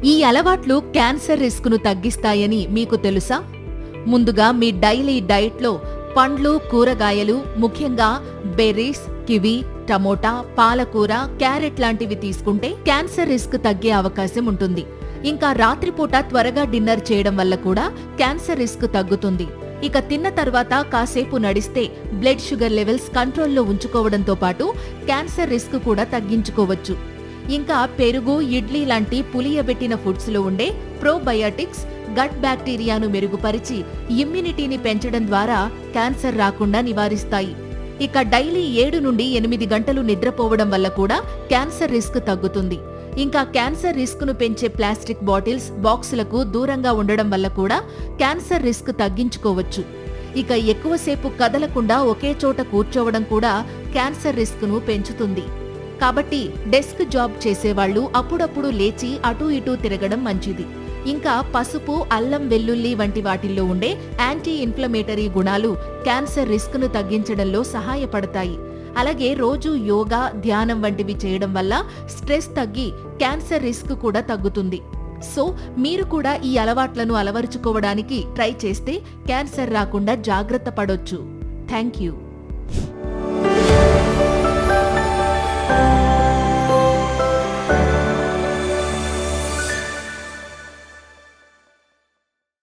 ఈ అలవాట్లు క్యాన్సర్ రిస్క్ను తగ్గిస్తాయని మీకు తెలుసా? ముందుగా మీ డైలీ డైట్లో పండ్లు, కూరగాయలు, ముఖ్యంగా బెర్రీస్, కివి, టమోటా, పాలకూర, క్యారెట్ లాంటివి తీసుకుంటే క్యాన్సర్ రిస్క్ తగ్గే అవకాశం ఉంటుంది. ఇంకా రాత్రిపూట త్వరగా డిన్నర్ చేయడం వల్ల కూడా క్యాన్సర్ రిస్క్ తగ్గుతుంది. ఇక తిన్న తర్వాత కాసేపు నడిస్తే బ్లడ్ షుగర్ లెవెల్స్ కంట్రోల్లో ఉంచుకోవడంతో పాటు క్యాన్సర్ రిస్క్ కూడా తగ్గించుకోవచ్చు. ఇంకా పెరుగు, ఇడ్లీ లాంటి పులియబెట్టిన ఫుడ్స్ లో ఉండే ప్రోబయాటిక్స్ గట్ బ్యాక్టీరియాను మెరుగుపరిచి ఇమ్యూనిటీని పెంచడం ద్వారా క్యాన్సర్ రాకుండా నివారిస్తాయి. ఇక డైలీ 7 నుండి 8 గంటలు నిద్రపోవడం వల్ల కూడా క్యాన్సర్ రిస్క్ తగ్గుతుంది. ఇంకా క్యాన్సర్ రిస్క్ ను పెంచే ప్లాస్టిక్ బాటిల్స్, బాక్సులకు దూరంగా ఉండడం వల్ల కూడా క్యాన్సర్ రిస్క్ తగ్గించుకోవచ్చు. ఇక ఎక్కువసేపు కదలకుండా ఒకే చోట కూర్చోవడం కూడా క్యాన్సర్ రిస్క్ ను పెంచుతుంది. కాబట్టి డెస్క్ జాబ్ చేసేవాళ్లు అప్పుడప్పుడు లేచి అటూ ఇటూ తిరగడం మంచిది. ఇంకా పసుపు, అల్లం, వెల్లుల్లి వంటి వాటిల్లో ఉండే యాంటీ ఇన్ఫ్లమేటరీ గుణాలు క్యాన్సర్ రిస్క్ ను తగ్గించడంలో సహాయపడతాయి. అలాగే రోజు యోగా, ధ్యానం వంటివి చేయడం వల్ల స్ట్రెస్ తగ్గి క్యాన్సర్ రిస్క్ కూడా తగ్గుతుంది. సో మీరు కూడా ఈ అలవాట్లను అలవరుచుకోవడానికి ట్రై చేస్తే క్యాన్సర్ రాకుండా జాగ్రత్త పడొచ్చు. Thank you.